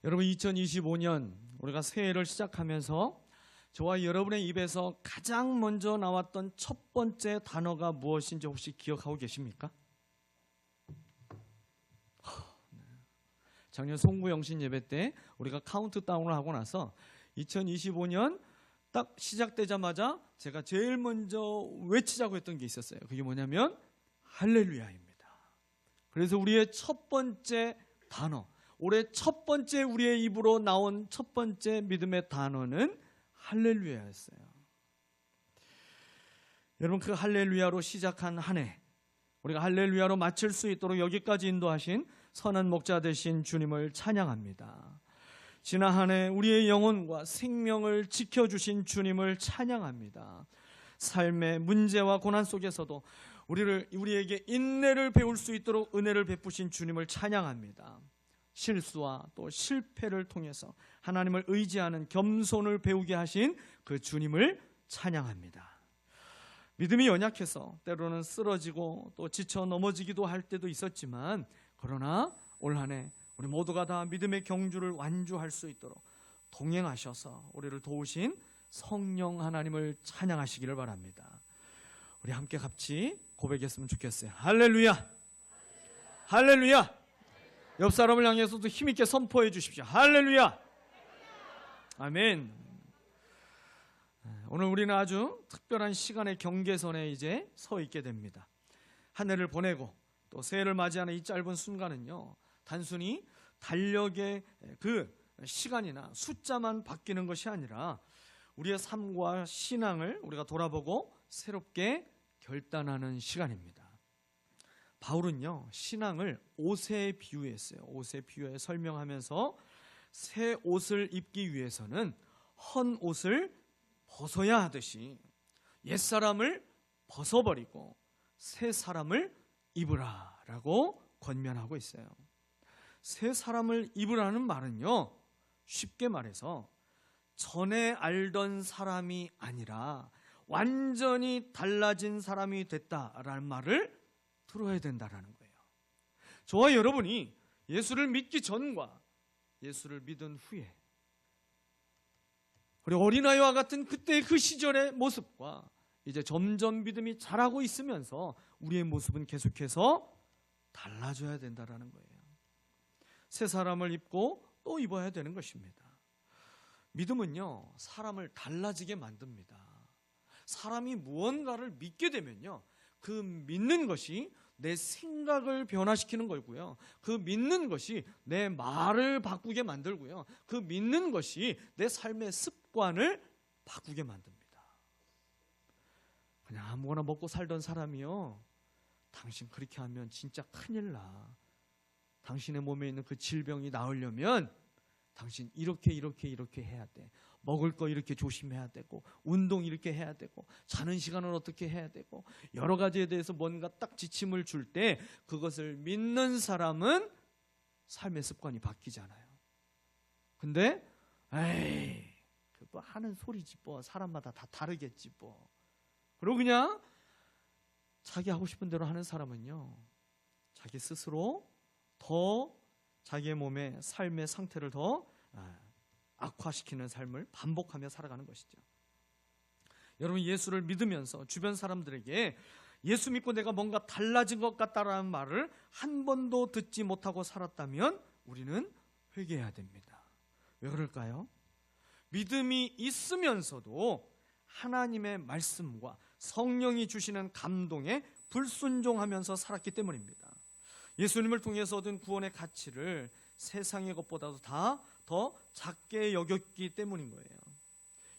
여러분 2025년 우리가 새해를 시작하면서 저와 여러분의 입에서 가장 먼저 나왔던 첫 번째 단어가 무엇인지 혹시 기억하고 계십니까? 작년 송구영신 예배 때 우리가 카운트다운을 하고 나서 2025년 딱 시작되자마자 제가 제일 먼저 외치자고 했던 게 있었어요. 그게 뭐냐면 할렐루야입니다. 그래서 우리의 첫 번째 단어, 올해 첫 번째 우리의 입으로 나온 첫 번째 믿음의 단어는 할렐루야였어요. 여러분, 그 할렐루야로 시작한 한 해, 우리가 할렐루야로 마칠 수 있도록 여기까지 인도하신 선한 목자 되신 주님을 찬양합니다. 지난 한 해 우리의 영혼과 생명을 지켜주신 주님을 찬양합니다. 삶의 문제와 고난 속에서도 우리에게 인내를 배울 수 있도록 은혜를 베푸신 주님을 찬양합니다. 실수와 또 실패를 통해서 하나님을 의지하는 겸손을 배우게 하신 그 주님을 찬양합니다. 믿음이 연약해서 때로는 쓰러지고 또 지쳐 넘어지기도 할 때도 있었지만, 그러나 올 한 해 우리 모두가 다 믿음의 경주를 완주할 수 있도록 동행하셔서 우리를 도우신 성령 하나님을 찬양하시기를 바랍니다. 우리 함께 같이 고백했으면 좋겠어요. 할렐루야! 할렐루야! 옆 사람을 향해서도 힘있게 선포해 주십시오. 할렐루야! 아멘. 오늘 우리는 아주 특별한 시간의 경계선에 이제 서 있게 됩니다. 한 해를 보내고 또 새해를 맞이하는 이 짧은 순간은요, 단순히 달력의 그 시간이나 숫자만 바뀌는 것이 아니라 우리의 삶과 신앙을 우리가 돌아보고 새롭게 결단하는 시간입니다. 바울은요, 신앙을 옷에 비유했어요. 옷에 비유해 설명하면서 새 옷을 입기 위해서는 헌 옷을 벗어야 하듯이 옛사람을 벗어버리고 새 사람을 입으라 라고 권면하고 있어요. 새 사람을 입으라는 말은요, 쉽게 말해서 전에 알던 사람이 아니라 완전히 달라진 사람이 됐다라는 말을 들어야 된다라는 거예요. 저와 여러분이 예수를 믿기 전과 예수를 믿은 후에 우리 어린아이와 같은 그때의 그 시절의 모습과 이제 점점 믿음이 자라고 있으면서 우리의 모습은 계속해서 달라져야 된다라는 거예요. 새 사람을 입고 또 입어야 되는 것입니다. 믿음은요, 사람을 달라지게 만듭니다. 사람이 무언가를 믿게 되면요, 그 믿는 것이 내 생각을 변화시키는 거고요, 그 믿는 것이 내 말을 바꾸게 만들고요, 그 믿는 것이 내 삶의 습관을 바꾸게 만듭니다. 그냥 아무거나 먹고 살던 사람이요, 당신 그렇게 하면 진짜 큰일 나. 당신의 몸에 있는 그 질병이 나으려면 당신 이렇게 해야 돼. 먹을 거 이렇게 조심해야 되고, 운동 이렇게 해야 되고, 자는 시간은 어떻게 해야 되고, 여러 가지에 대해서 뭔가 딱 지침을 줄 때 그것을 믿는 사람은 삶의 습관이 바뀌잖아요. 근데 에이, 그거 하는 소리지 뭐, 사람마다 다 다르겠지 뭐. 그리고 그냥 자기 하고 싶은 대로 하는 사람은요, 자기 스스로 더 자기의 몸의 삶의 상태를 더 악화시키는 삶을 반복하며 살아가는 것이죠. 여러분, 예수를 믿으면서 주변 사람들에게 예수 믿고 내가 뭔가 달라진 것 같다라는 말을 한 번도 듣지 못하고 살았다면 우리는 회개해야 됩니다. 왜 그럴까요? 믿음이 있으면서도 하나님의 말씀과 성령이 주시는 감동에 불순종하면서 살았기 때문입니다. 예수님을 통해서 얻은 구원의 가치를 세상의 것보다도 다 더 작게 여겼기 때문인 거예요.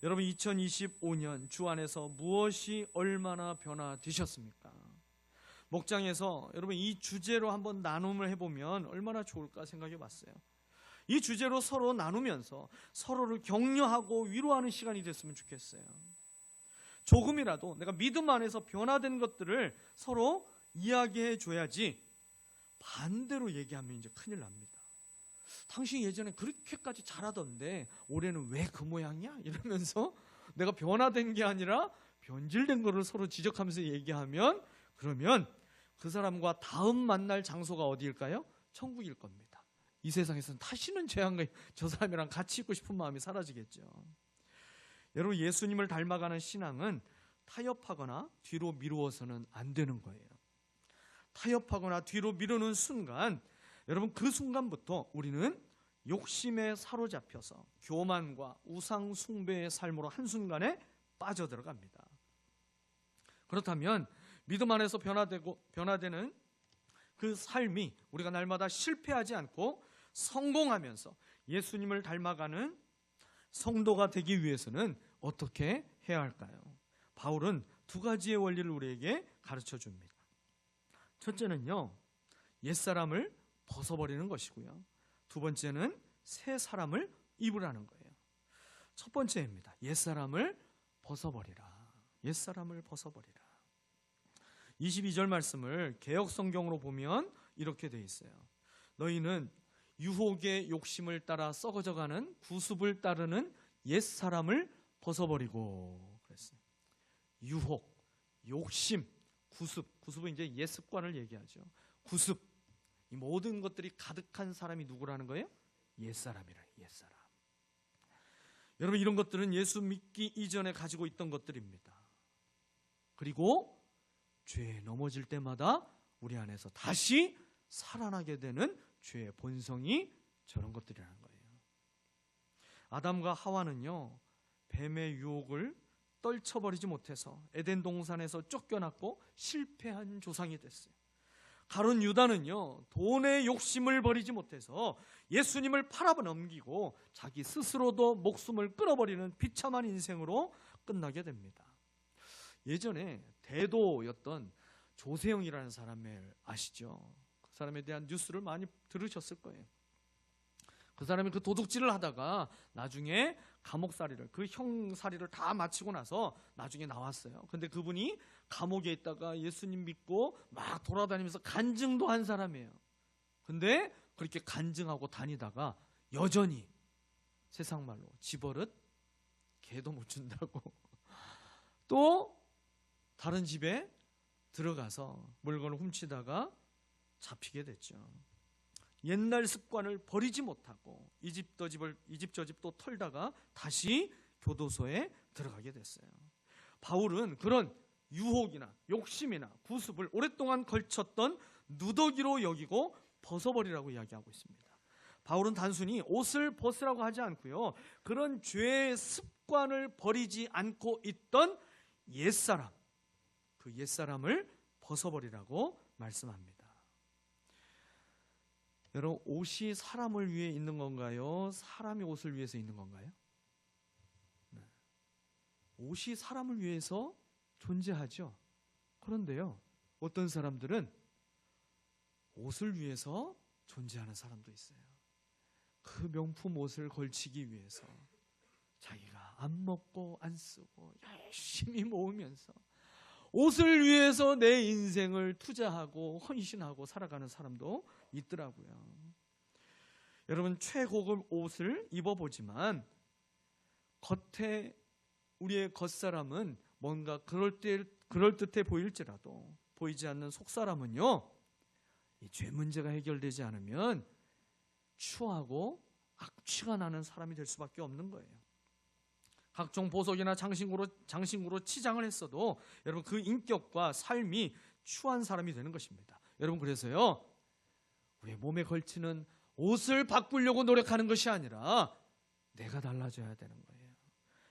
여러분, 2025년 주 안에서 무엇이 얼마나 변화되셨습니까? 목장에서 여러분 이 주제로 한번 나눔을 해보면 얼마나 좋을까 생각해 봤어요. 이 주제로 서로 나누면서 서로를 격려하고 위로하는 시간이 됐으면 좋겠어요. 조금이라도 내가 믿음 안에서 변화된 것들을 서로 이야기해 줘야지, 반대로 얘기하면 이제 큰일 납니다. 당신 예전에 그렇게까지 잘하던데 올해는 왜 그 모양이야? 이러면서 내가 변화된 게 아니라 변질된 거를 서로 지적하면서 얘기하면, 그러면 그 사람과 다음 만날 장소가 어디일까요? 천국일 겁니다. 이 세상에서는 다시는 저 사람이랑 같이 있고 싶은 마음이 사라지겠죠. 여러분, 예수님을 닮아가는 신앙은 타협하거나 뒤로 미루어서는 안 되는 거예요. 타협하거나 뒤로 미루는 순간, 여러분, 그 순간부터 우리는 욕심에 사로잡혀서 교만과 우상 숭배의 삶으로 한순간에 빠져들어갑니다. 그렇다면 믿음 안에서 변화되는 그 삶이 우리가 날마다 실패하지 않고 성공하면서 예수님을 닮아가는 성도가 되기 위해서는 어떻게 해야 할까요? 바울은 두 가지의 원리를 우리에게 가르쳐 줍니다. 첫째는요, 옛사람을 벗어버리는 것이고요. 두 번째는 새 사람을 입으라는 거예요. 첫 번째입니다. 옛사람을 벗어버리라. 옛사람을 벗어버리라. 22절 말씀을 개역 성경으로 보면 이렇게 돼 있어요. 너희는 유혹의 욕심을 따라 썩어져가는 구습을 따르는 옛사람을 벗어버리고 그랬어요. 유혹, 욕심, 구습은 이제 옛 습관을 얘기하죠. 구습, 이 모든 것들이 가득한 사람이 누구라는 거예요? 옛사람이라. 옛사람. 여러분, 이런 것들은 예수 믿기 이전에 가지고 있던 것들입니다. 그리고 죄에 넘어질 때마다 우리 안에서 다시 살아나게 되는 죄의 본성이 저런 것들이라는 거예요. 아담과 하와는요, 뱀의 유혹을 떨쳐버리지 못해서 에덴 동산에서 쫓겨났고 실패한 조상이 됐어요. 가룟 유다는요, 돈의 욕심을 버리지 못해서 예수님을 팔아넘기고 자기 스스로도 목숨을 끊어버리는 비참한 인생으로 끝나게 됩니다. 예전에 대도였던 조세영이라는 사람을 아시죠? 그 사람에 대한 뉴스를 많이 들으셨을 거예요. 그 사람이 그 도둑질을 하다가 나중에 감옥살이를, 그 형살이를 다 마치고 나서 나중에 나왔어요. 근데 그분이 감옥에 있다가 예수님 믿고 막 돌아다니면서 간증도 한 사람이에요. 근데 그렇게 간증하고 다니다가 여전히 세상 말로 집버릇 개도 못 준다고 또 다른 집에 들어가서 물건을 훔치다가 잡히게 됐죠. 옛날 습관을 버리지 못하고 이 집 저 집 또 털다가 다시 교도소에 들어가게 됐어요. 바울은 그런 유혹이나 욕심이나 구습을 오랫동안 걸쳤던 누더기로 여기고 벗어버리라고 이야기하고 있습니다. 바울은 단순히 옷을 벗으라고 하지 않고요, 그런 죄의 습관을 버리지 않고 있던 옛사람, 그 옛사람을 벗어버리라고 말씀합니다. 여러분, 옷이 사람을 위해 있는 건가요? 사람이 옷을 위해서 있는 건가요? 네. 옷이 사람을 위해서 존재하죠. 그런데요, 어떤 사람들은 옷을 위해서 존재하는 사람도 있어요. 그 명품 옷을 걸치기 위해서 자기가 안 먹고 안 쓰고 열심히 모으면서 옷을 위해서 내 인생을 투자하고 헌신하고 살아가는 사람도 있더라고요. 여러분, 최고급 옷을 입어보지만 겉에 우리의 겉사람은 뭔가 그럴듯해 보일지라도 보이지 않는 속사람은요, 이 죄 문제가 해결되지 않으면 추하고 악취가 나는 사람이 될 수밖에 없는 거예요. 각종 보석이나 장신구로 치장을 했어도 여러분, 그 인격과 삶이 추한 사람이 되는 것입니다. 여러분, 그래서요, 우리의 몸에 걸치는 옷을 바꾸려고 노력하는 것이 아니라 내가 달라져야 되는 거예요.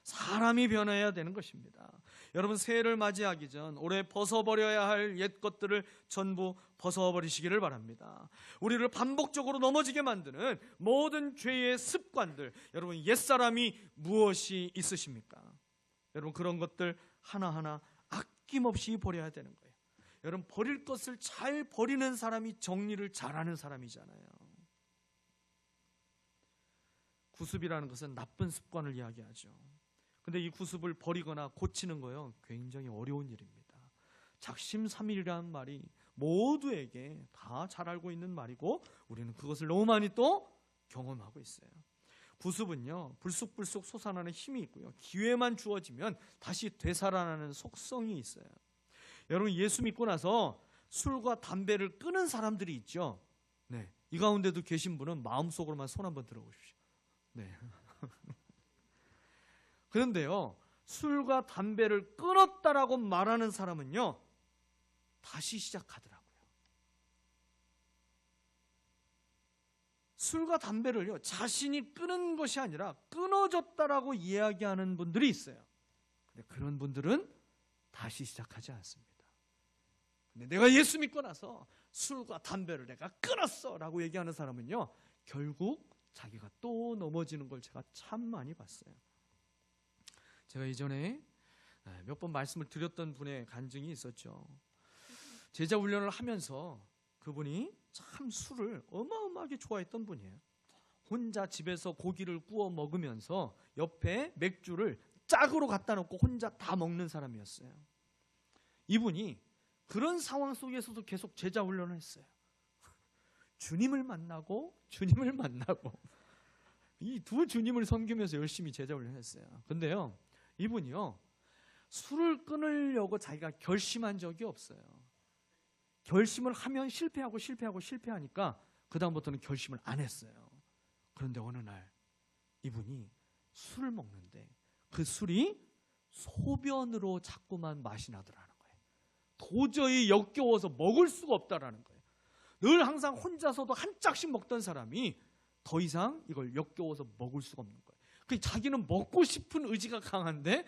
사람이 변해야 되는 것입니다. 여러분, 새해를 맞이하기 전 올해 벗어버려야 할 옛 것들을 전부 벗어버리시기를 바랍니다. 우리를 반복적으로 넘어지게 만드는 모든 죄의 습관들, 여러분, 옛사람이 무엇이 있으십니까? 여러분, 그런 것들 하나하나 아낌없이 버려야 되는 거예요. 여러분, 버릴 것을 잘 버리는 사람이 정리를 잘하는 사람이잖아요. 구습이라는 것은 나쁜 습관을 이야기하죠. 근데 이 구습을 버리거나 고치는 거요, 굉장히 어려운 일입니다. 작심삼일이라는 말이 모두에게 다 잘 알고 있는 말이고 우리는 그것을 너무 많이 또 경험하고 있어요. 구습은요, 불쑥불쑥 솟아나는 힘이 있고요, 기회만 주어지면 다시 되살아나는 속성이 있어요. 여러분, 예수 믿고 나서 술과 담배를 끊은 사람들이 있죠. 네, 이 가운데도 계신 분은 마음속으로만 손 한번 들어보십시오. 네. 그런데요, 술과 담배를 끊었다라고 말하는 사람은요, 다시 시작하더라고요. 술과 담배를요, 자신이 끊은 것이 아니라 끊어졌다라고 이야기하는 분들이 있어요. 근데 그런 분들은 다시 시작하지 않습니다. 근데 내가 예수 믿고 나서 술과 담배를 내가 끊었어 라고 얘기하는 사람은요, 결국 자기가 또 넘어지는 걸 제가 참 많이 봤어요. 제가 이전에 몇 번 말씀을 드렸던 분의 간증이 있었죠. 제자 훈련을 하면서 그분이 참 술을 어마어마하게 좋아했던 분이에요. 혼자 집에서 고기를 구워 먹으면서 옆에 맥주를 짝으로 갖다 놓고 혼자 다 먹는 사람이었어요. 이분이 그런 상황 속에서도 계속 제자 훈련을 했어요. 주님을 만나고 이 두 주님을 섬기면서 열심히 제자 훈련을 했어요. 근데요, 이분이요, 술을 끊으려고 자기가 결심한 적이 없어요. 결심을 하면 실패하니까 그 다음부터는 결심을 안 했어요. 그런데 어느 날 이분이 술을 먹는데 그 술이 소변으로 자꾸만 맛이 나더라는 거예요. 도저히 역겨워서 먹을 수가 없다라는 거예요. 늘 항상 혼자서도 한 짝씩 먹던 사람이 더 이상 이걸 역겨워서 먹을 수가 없는 거예요. 자기는 먹고 싶은 의지가 강한데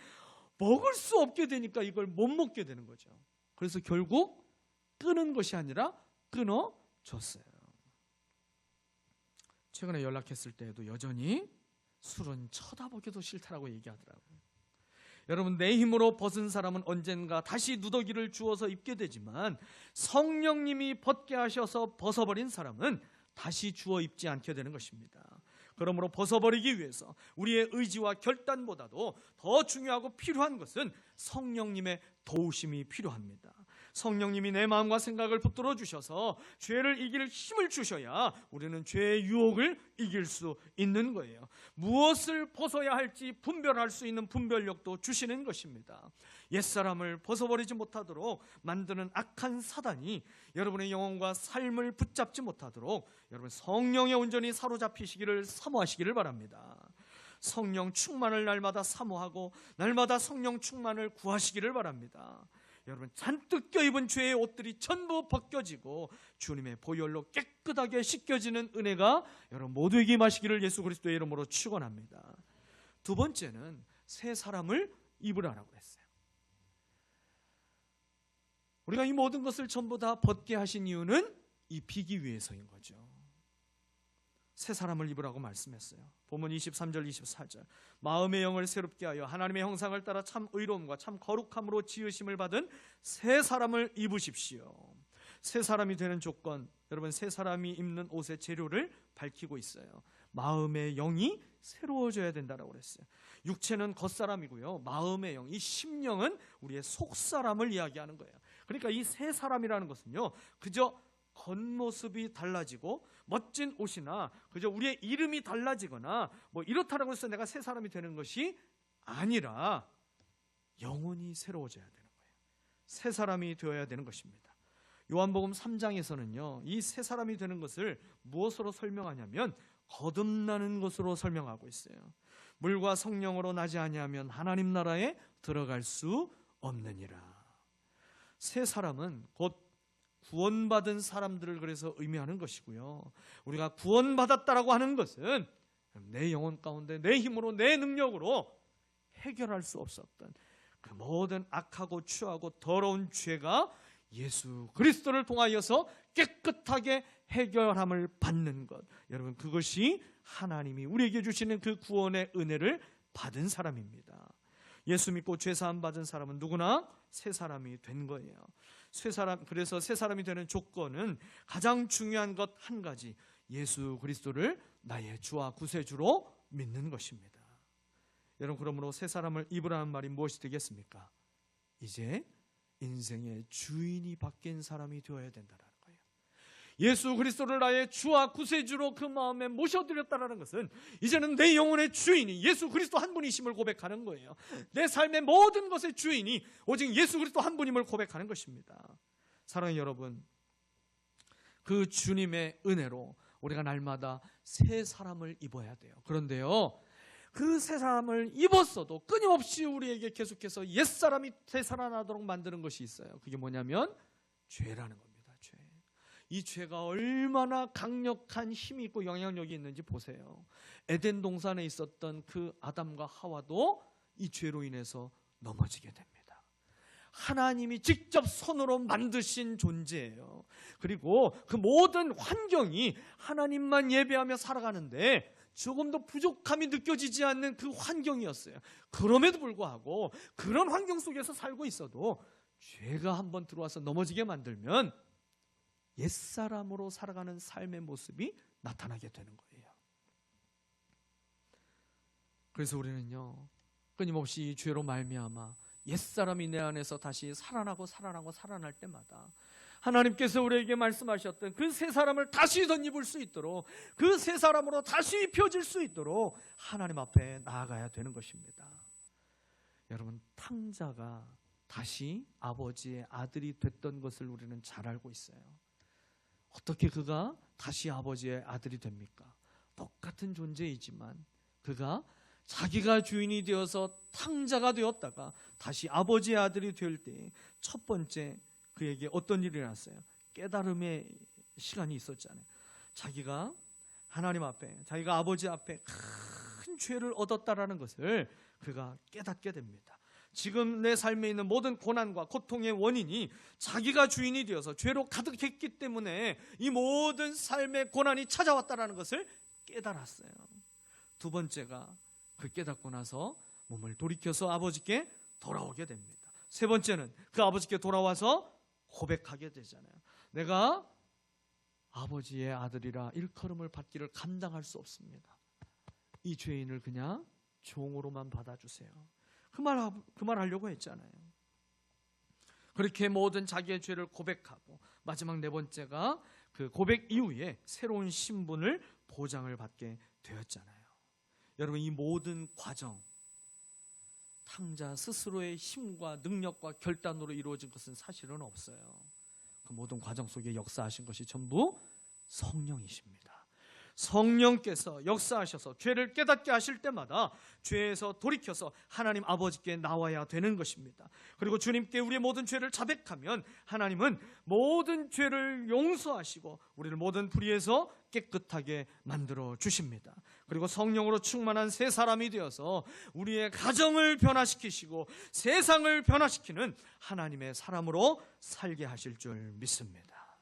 먹을 수 없게 되니까 이걸 못 먹게 되는 거죠. 그래서 결국 끊은 것이 아니라 끊어줬어요. 최근에 연락했을 때에도 여전히 술은 쳐다보기도 싫다라고 얘기하더라고요. 여러분, 내 힘으로 벗은 사람은 언젠가 다시 누더기를 주워서 입게 되지만 성령님이 벗게 하셔서 벗어버린 사람은 다시 주워 입지 않게 되는 것입니다. 그러므로 벗어버리기 위해서 우리의 의지와 결단보다도 더 중요하고 필요한 것은 성령님의 도우심이 필요합니다. 성령님이 내 마음과 생각을 붙들어 주셔서 죄를 이길 힘을 주셔야 우리는 죄의 유혹을 이길 수 있는 거예요. 무엇을 벗어야 할지 분별할 수 있는 분별력도 주시는 것입니다. 옛사람을 벗어버리지 못하도록 만드는 악한 사단이 여러분의 영혼과 삶을 붙잡지 못하도록 여러분 성령의 온전히 사로잡히시기를 사모하시기를 바랍니다. 성령 충만을 날마다 사모하고 날마다 성령 충만을 구하시기를 바랍니다. 여러분, 잔뜩 껴입은 죄의 옷들이 전부 벗겨지고 주님의 보혈로 깨끗하게 씻겨지는 은혜가 여러분 모두에게 임하시기를 예수 그리스도의 이름으로 축원합니다. 두 번째는 새 사람을 입으라라고 했어요. 우리가 이 모든 것을 전부 다 벗게 하신 이유는 입히기 위해서인 거죠. 새 사람을 입으라고 말씀했어요. 본문 23절 24절 마음의 영을 새롭게 하여 하나님의 형상을 따라 참 의로움과 참 거룩함으로 지으심을 받은 새 사람을 입으십시오. 새 사람이 되는 조건, 여러분 새 사람이 입는 옷의 재료를 밝히고 있어요. 마음의 영이 새로워져야 된다고 그랬어요. 육체는 겉사람이고요, 마음의 영, 이 심령은 우리의 속사람을 이야기하는 거예요. 그러니까 이 새 사람이라는 것은요, 그저 겉모습이 달라지고 멋진 옷이나 그저 우리의 이름이 달라지거나 뭐 이렇다라고 해서 내가 새 사람이 되는 것이 아니라 영혼이 새로워져야 되는 거예요. 새 사람이 되어야 되는 것입니다. 요한복음 3장에서는요, 이 새 사람이 되는 것을 무엇으로 설명하냐면 거듭나는 것으로 설명하고 있어요. 물과 성령으로 나지 아니하면 하나님 나라에 들어갈 수 없느니라. 새 사람은 곧 구원받은 사람들을 그래서 의미하는 것이고요, 우리가 구원받았다라고 하는 것은 내 영혼 가운데 내 힘으로 내 능력으로 해결할 수 없었던 그 모든 악하고 추하고 더러운 죄가 예수 그리스도를 통하여서 깨끗하게 해결함을 받는 것, 여러분 그것이 하나님이 우리에게 주시는 그 구원의 은혜를 받은 사람입니다. 예수 믿고 죄사함 받은 사람은 누구나 새 사람이 된 거예요. 그래서 새 사람이 되는 조건은 가장 중요한 것 한 가지, 예수 그리스도를 나의 주와 구세주로 믿는 것입니다. 여러분, 그러므로 새 사람을 입으라는 말이 무엇이 되겠습니까? 이제 인생의 주인이 바뀐 사람이 되어야 된다는 거예요. 예수 그리스도를 나의 주와 구세주로 그 마음에 모셔드렸다는 것은 이제는 내 영혼의 주인이 예수 그리스도 한 분이심을 고백하는 거예요. 내 삶의 모든 것의 주인이 오직 예수 그리스도 한 분임을 고백하는 것입니다. 사랑하는 여러분, 그 주님의 은혜로 우리가 날마다 새 사람을 입어야 돼요. 그런데요, 그 새 사람을 입었어도 끊임없이 우리에게 계속해서 옛사람이 되살아나도록 만드는 것이 있어요. 그게 뭐냐면 죄라는 겁니다. 죄. 이 죄가 얼마나 강력한 힘이 있고 영향력이 있는지 보세요. 에덴 동산에 있었던 그 아담과 하와도 이 죄로 인해서 넘어지게 됩니다. 하나님이 직접 손으로 만드신 존재예요. 그리고 그 모든 환경이 하나님만 예배하며 살아가는데 조금도 부족함이 느껴지지 않는 그 환경이었어요. 그럼에도 불구하고 그런 환경 속에서 살고 있어도 죄가 한번 들어와서 넘어지게 만들면 옛사람으로 살아가는 삶의 모습이 나타나게 되는 거예요. 그래서 우리는요, 끊임없이 이 죄로 말미암아 옛사람이 내 안에서 다시 살아나고 살아날 때마다 하나님께서 우리에게 말씀하셨던 그 새 사람을 다시 덧입을 수 있도록, 그 새 사람으로 다시 입혀질 수 있도록 하나님 앞에 나아가야 되는 것입니다. 여러분, 탕자가 다시 아버지의 아들이 됐던 것을 우리는 잘 알고 있어요. 어떻게 그가 다시 아버지의 아들이 됩니까? 똑같은 존재이지만 그가 자기가 주인이 되어서 탕자가 되었다가 다시 아버지의 아들이 될 때 첫 번째 그에게 어떤 일이 일어났어요? 깨달음의 시간이 있었잖아요. 자기가 하나님 앞에, 자기가 아버지 앞에 큰 죄를 얻었다라는 것을 그가 깨닫게 됩니다. 지금 내 삶에 있는 모든 고난과 고통의 원인이 자기가 주인이 되어서 죄로 가득했기 때문에 이 모든 삶의 고난이 찾아왔다라는 것을 깨달았어요. 두 번째가 그 깨닫고 나서 몸을 돌이켜서 아버지께 돌아오게 됩니다. 세 번째는 그 아버지께 돌아와서 고백하게 되잖아요. 내가 아버지의 아들이라 일컬음을 받기를 감당할 수 없습니다. 이 죄인을 그냥 종으로만 받아주세요. 그 말 하려고 했잖아요. 그렇게 모든 자기의 죄를 고백하고 마지막 네 번째가 그 고백 이후에 새로운 신분을 보장을 받게 되었잖아요. 여러분, 이 모든 과정, 탕자 스스로의 힘과 능력과 결단으로 이루어진 것은 사실은 없어요. 그 모든 과정 속에 역사하신 것이 전부 성령이십니다. 성령께서 역사하셔서 죄를 깨닫게 하실 때마다 죄에서 돌이켜서 하나님 아버지께 나와야 되는 것입니다. 그리고 주님께 우리의 모든 죄를 자백하면 하나님은 모든 죄를 용서하시고 우리를 모든 불의에서 깨끗하게 만들어 주십니다. 그리고 성령으로 충만한 새 사람이 되어서 우리의 가정을 변화시키시고 세상을 변화시키는 하나님의 사람으로 살게 하실 줄 믿습니다.